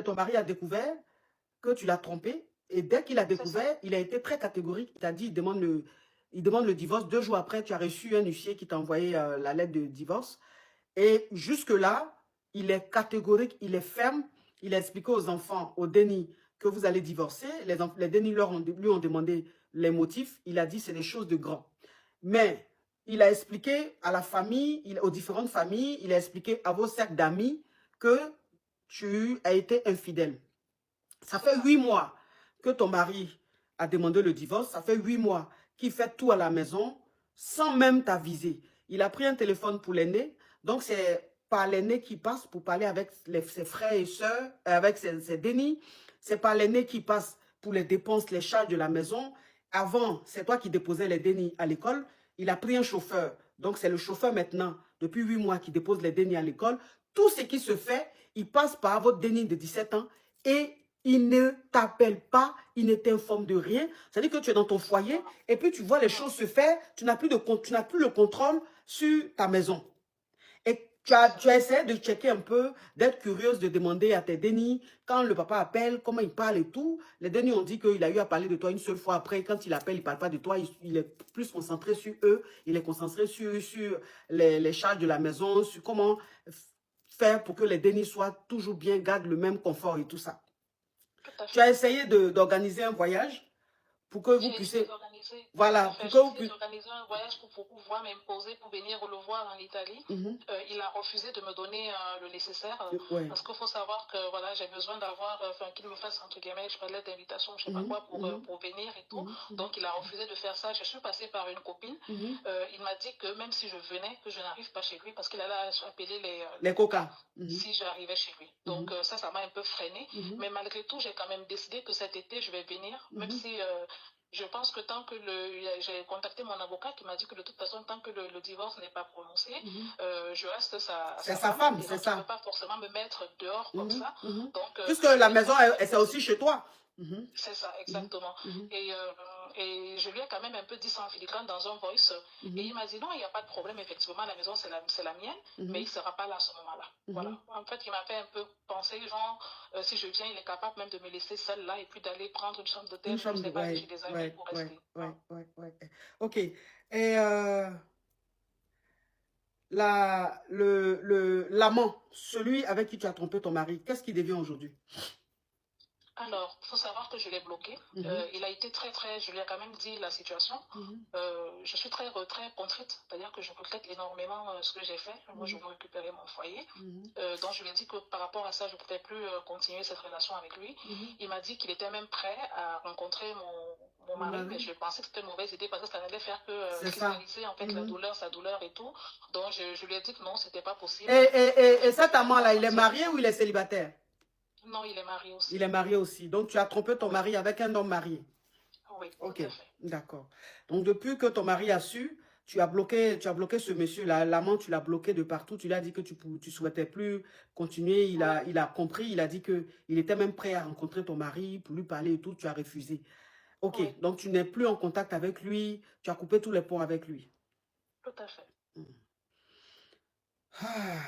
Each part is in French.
ton mari a découvert que tu l'as trompé. Et dès qu'il a C'est ça. découvert, il a été très catégorique. Il t'a dit, il demande le divorce. 2 jours après, tu as reçu un huissier qui t'a envoyé la lettre de divorce. Et jusque-là, il est catégorique, il est ferme. Il a expliqué aux enfants, au déni, que vous allez divorcer. Les dénis lui ont demandé les motifs. Il a dit, c'est des choses de grand. Mais il a expliqué à la famille, aux différentes familles, il a expliqué à vos cercles d'amis que tu as été infidèle. Ça fait 8 mois que ton mari a demandé le divorce. Ça fait 8 mois qu'il fait tout à la maison sans même t'aviser. Il a pris un téléphone pour l'aîné. Donc, c'est par l'aîné qui passe pour parler avec ses frères et sœurs, avec ses dénis. C'est par l'aîné qui passe pour les dépenses, les charges de la maison. Avant, c'est toi qui déposais les dénis à l'école. Il a pris un chauffeur. Donc, c'est le chauffeur maintenant, depuis 8 mois, qui dépose les dénis à l'école. Tout ce qui se fait, il passe par votre déni de 17 ans et il ne t'appelle pas, il ne t'informe de rien. C'est-à-dire que tu es dans ton foyer et puis tu vois les choses se faire, tu n'as plus le contrôle sur ta maison. Et tu as essayé de checker un peu, d'être curieuse, de demander à tes dénis, quand le papa appelle, comment il parle et tout. Les dénis ont dit qu'il a eu à parler de toi une seule fois après. Quand il appelle, il ne parle pas de toi, il est plus concentré sur eux, il est concentré sur les charges de la maison, sur comment faire pour que les dénis soient toujours bien, gardent le même confort et tout ça. Tout à Tu as fait. essayé d'organiser un voyage pour que vous J'ai essayé puissiez... d'organiser, tout à Voilà, fait, pour que j'ai vous essayé puissiez... d'organiser un voyage pour pouvoir m'imposer, pour venir le voir en Italie. Mhm. Il a refusé de me donner le nécessaire Ouais. parce qu'il faut savoir que voilà, j'ai besoin d'avoir, enfin, qu'il me fasse entre guillemets, je lettre d'invitation, je sais pas Mhm. quoi, Mhm. pour venir et tout. Mhm. Donc il a refusé de faire ça. Je suis passée par une copine. Mhm. Il m'a dit que même si je venais, que je n'arrive pas chez lui parce qu'il allait appeler Les les coca coca. Mhm. si j'arrivais chez lui. Donc Mhm. ça m'a un peu freiné. Mhm. Mais malgré tout, j'ai quand même décidé que cet été, je vais venir, même Mhm. si je pense que tant que j'ai contacté mon avocat qui m'a dit que de toute façon, tant que le divorce n'est pas prononcé, Mhm. je reste C'est sa sa femme. femme, Et c'est donc, il ne peut ça. pas forcément me mettre dehors comme Mhm. ça. Mhm. Donc, Puisque je la lui ai maison, quand même un c'est peu aussi dit. chez toi. Mhm. C'est ça, Mhm. exactement. Mhm. Et je lui ai quand même un peu dit ça en filigrane dans un voice. Et Mhm. il m'a dit non, il n'y a pas de problème, effectivement, la maison, c'est la mienne, mais il Mhm. ne sera pas là à ce moment-là. Mhm. Voilà. En fait, il m'a fait un peu penser, genre, si je viens, il est capable même de me laisser seule là et puis d'aller prendre une chambre Une d'hôtel ou je ne chambre de... sais pas, aller chez Ouais, des amis ouais, pour ouais, rester. ouais, Hein. ouais, ouais. Ok. Et l'amant, celui avec qui tu as trompé ton mari, qu'est-ce qu'il devient aujourd'hui? Alors, il faut savoir que je l'ai bloqué. Mhm. Il a été très, je lui ai quand même dit la situation. Mhm. Je suis très contrite, c'est-à-dire que je regrette énormément ce que j'ai fait. Moi, je Mhm. veux récupérer mon foyer. Mhm. Donc, je lui ai dit que par rapport à ça, je ne pouvais plus continuer cette relation avec lui. Mhm. Il m'a dit qu'il était même prêt à rencontrer mon Mon mari, mais mari, je pensais que c'était une mauvaise idée parce que ça n'allait faire que c'est ça. cristalliser en fait la Mhm. douleur, sa douleur et tout. Donc, je lui ai dit que non, c'était pas Et, possible, et, que et, je et cet préférais amant-là, il est consentir. marié ou il est célibataire? Non, il est marié Il aussi. est marié aussi. Donc, tu as trompé ton Oui, mari avec un homme marié. oui, Ok, tout à fait. d'accord. Donc, depuis que ton mari a su, tu as bloqué ce monsieur-là. L'amant, tu l'as bloqué de partout. Tu lui as dit que tu ne souhaitais plus continuer. Oui. Il a compris. Il a dit qu'il était même prêt à rencontrer ton mari pour lui parler et tout. Tu as refusé. Ok, Oui, donc tu n'es plus en contact avec lui. Tu as coupé tous les ponts avec lui. tout à fait. Hmm. Ah.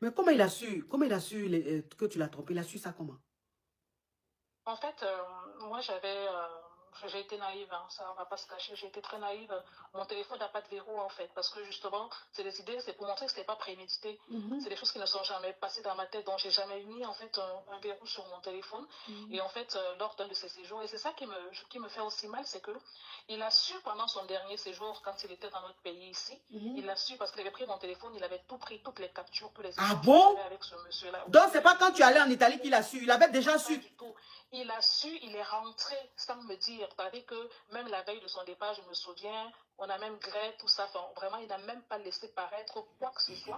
Mais comment il a su que tu l'as trompé? Il a su ça comment? En fait, moi, j'ai été naïve, hein, ça, on va pas se cacher, j'ai été très naïve. Mon téléphone n'a pas de verrou, en fait, parce que justement, c'est des idées, c'est pour montrer que ce n'était pas prémédité. Mhm. C'est des choses qui ne sont jamais passées dans ma tête, donc j'ai jamais mis, en fait, un verrou sur mon téléphone. Mhm. Et en fait, lors d'un de ces séjours, et c'est ça qui me fait aussi mal, c'est que il a su pendant son dernier séjour, quand il était dans notre pays ici, Mhm. il a su parce qu'il avait pris mon téléphone, il avait tout pris, toutes les captures, tous les Ah échanges que bon? j'avais avec ce monsieur-là. Donc, Oui, c'est oui, pas oui. quand tu es allé en Italie qu'il a su. Il avait déjà Pas su. du tout. Il a su, il est rentré sans me dire. C'est-à-dire que même la veille de son départ, je me souviens, on a même gré, tout ça. Enfin, vraiment, il n'a même pas laissé paraître quoi que ce soit.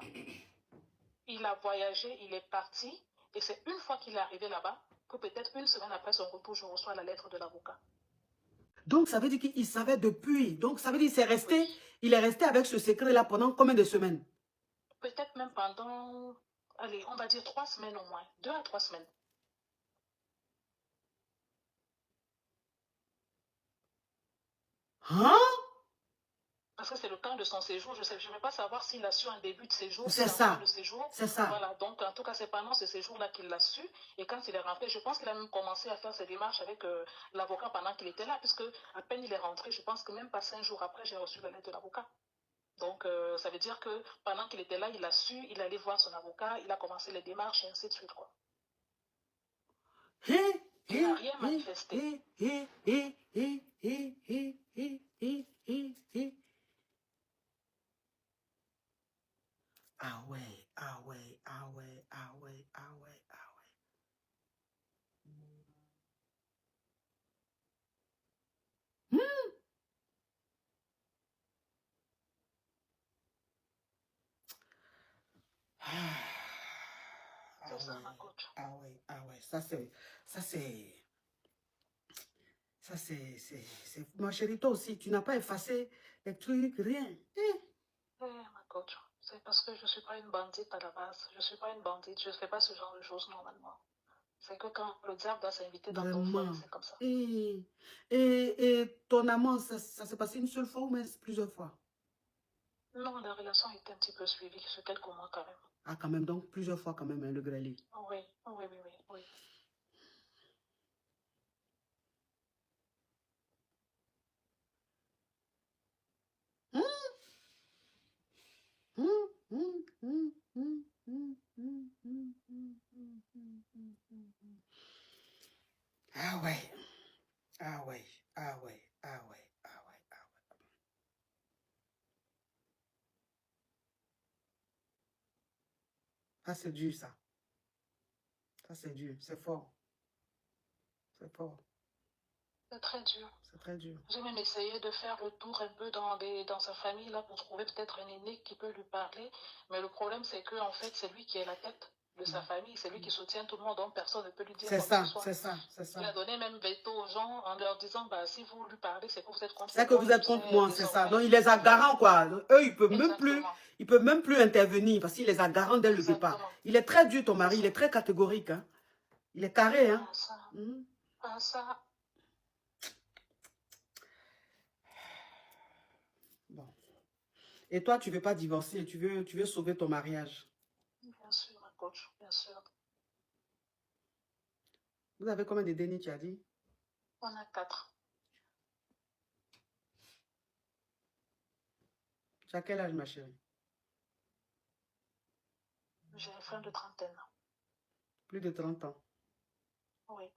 Il a voyagé, il est parti. Et c'est une fois qu'il est arrivé là-bas que peut-être une semaine après son retour, je reçois la lettre de l'avocat. Donc, ça veut dire qu'il savait depuis. Donc, ça veut dire Oui. il est resté avec ce secret-là pendant combien de semaines? Peut-être même pendant, allez, on va dire 3 semaines au moins. 2 à 3 semaines. Hein? parce que c'est le temps de son séjour. Je ne vais pas savoir s'il a su en début de séjour, C'est en fin ça. de séjour. C'est ça. Voilà, donc en tout cas, c'est pendant ce séjour-là qu'il l'a su. Et quand il est rentré, je pense qu'il a même commencé à faire ses démarches avec l'avocat pendant qu'il était là, puisque à peine il est rentré, je pense que même pas 5 jours après, j'ai reçu la lettre de l'avocat. Donc, ça veut dire que pendant qu'il était là, il a su, il allait voir son avocat, il a commencé les démarches et ainsi de suite, quoi. Il n'a rien manifesté. Ah ouais, ah ouais, ah ouais, ah ouais, ah ouais, ah ouais. C'est ça, ma coach. Ah ouais, ah ouais, ça c'est, ma chérie, toi aussi, tu n'as pas effacé les trucs, rien. Ma coach, c'est parce que je ne suis pas une bandite à la base. Je ne suis pas une bandite, je ne fais pas ce genre de choses normalement. C'est que quand le diable doit s'inviter dans ton foyer, Vraiment. c'est comme ça. Et ton amant, ça s'est passé une seule fois ou même plusieurs fois? Non, la relation était un petit peu suivie sur quelques mois quand même. Ah, quand même, donc plusieurs fois quand même, hein, le grêlé. Oui, oui, oui, oui, oui. Ah ouais, ah ouais, ah ouais, ah ouais, ah ouais, ah ouais. Ça c'est dur ça. Ça c'est dur, c'est fort. C'est fort. C'est très dur. C'est très dur. J'ai même essayé de faire le tour un peu dans sa famille là pour trouver peut-être un aîné qui peut lui parler. Mais le problème, c'est que en fait, c'est lui qui est la tête de sa famille. C'est lui qui soutient tout le monde, donc personne ne peut lui dire C'est quoi que ce ça, soit. c'est ça, c'est ça. Il a donné même veto aux gens en leur disant, bah, si vous lui parlez, c'est que vous êtes contre C'est moi. que vous êtes contre moi, c'est ça. Donc il les a garants quoi. Donc, eux, ils peuvent même plus intervenir parce qu'il les a garants dès le départ. Il est très dur ton mari, il est très catégorique. Hein. Il est carré. Hein. Ça. Bon. Et toi, tu ne veux pas divorcer, tu veux sauver ton mariage. Bien sûr, ma coach, bien sûr. Vous avez combien de dénis, tu as dit? On a 4. Tu as quel âge, ma chérie? J'ai fin de trentaine. Plus de 30 ans. Oui.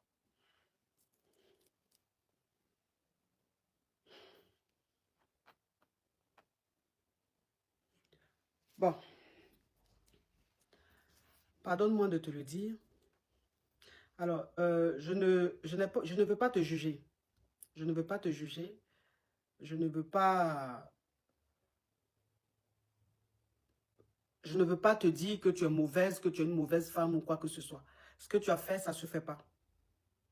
Bon. Pardonne-moi de te le dire. Alors, je ne veux pas te juger. Je ne veux pas te juger. Je ne veux pas te dire que tu es mauvaise, que tu es une mauvaise femme ou quoi que ce soit. Ce que tu as fait, ça ne se fait pas.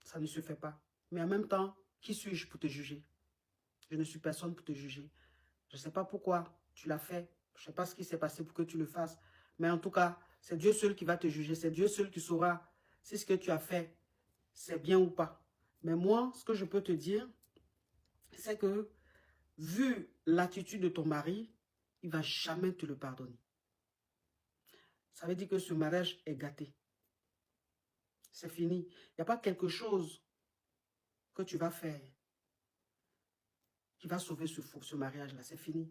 Ça ne se fait pas. Mais en même temps, qui suis-je pour te juger? Je ne suis personne pour te juger. Je ne sais pas pourquoi tu l'as fait. Je ne sais pas ce qui s'est passé pour que tu le fasses. Mais en tout cas, c'est Dieu seul qui va te juger. C'est Dieu seul qui saura si ce que tu as fait, c'est bien ou pas. Mais moi, ce que je peux te dire, c'est que, vu l'attitude de ton mari, il ne va jamais te le pardonner. Ça veut dire que ce mariage est gâté. C'est fini. Il n'y a pas quelque chose que tu vas faire qui va sauver ce mariage-là. C'est fini.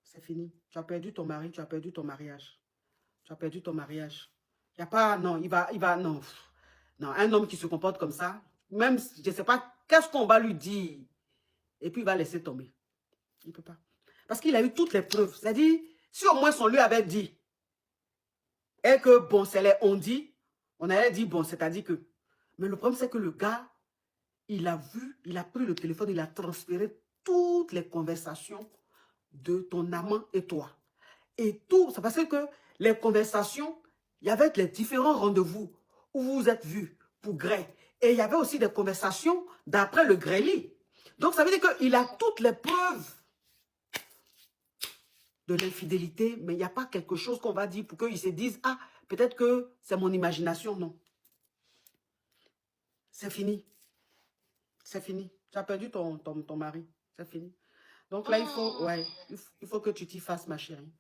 C'est fini. Tu as perdu ton mari, tu as perdu ton mariage. Tu as perdu ton mariage. Il n'y a pas, non, il va, non. Non, un homme qui se comporte comme ça, même, je ne sais pas, qu'est-ce qu'on va lui dire? Et puis, il va laisser tomber. Il ne peut pas. Parce qu'il a eu toutes les preuves. C'est-à-dire, si au moins on lui avait dit, et que, bon, c'est les on dit, on allait dire, bon, c'est-à-dire que. Mais le problème, c'est que le gars, il a vu, il a pris le téléphone, il a transféré toutes les conversations de ton amant et toi. Et tout, c'est parce que les conversations, il y avait les différents rendez-vous où vous vous êtes vus pour Grey. Et il y avait aussi des conversations d'après le Greyly. Donc, ça veut dire qu'il a toutes les preuves de l'infidélité, mais il n'y a pas quelque chose qu'on va dire pour qu'ils se disent, ah, peut-être que c'est mon imagination. Non. C'est fini. C'est fini. Tu as perdu ton mari. C'est fini. Donc là, il faut, ouais, il faut que tu t'y fasses, ma chérie.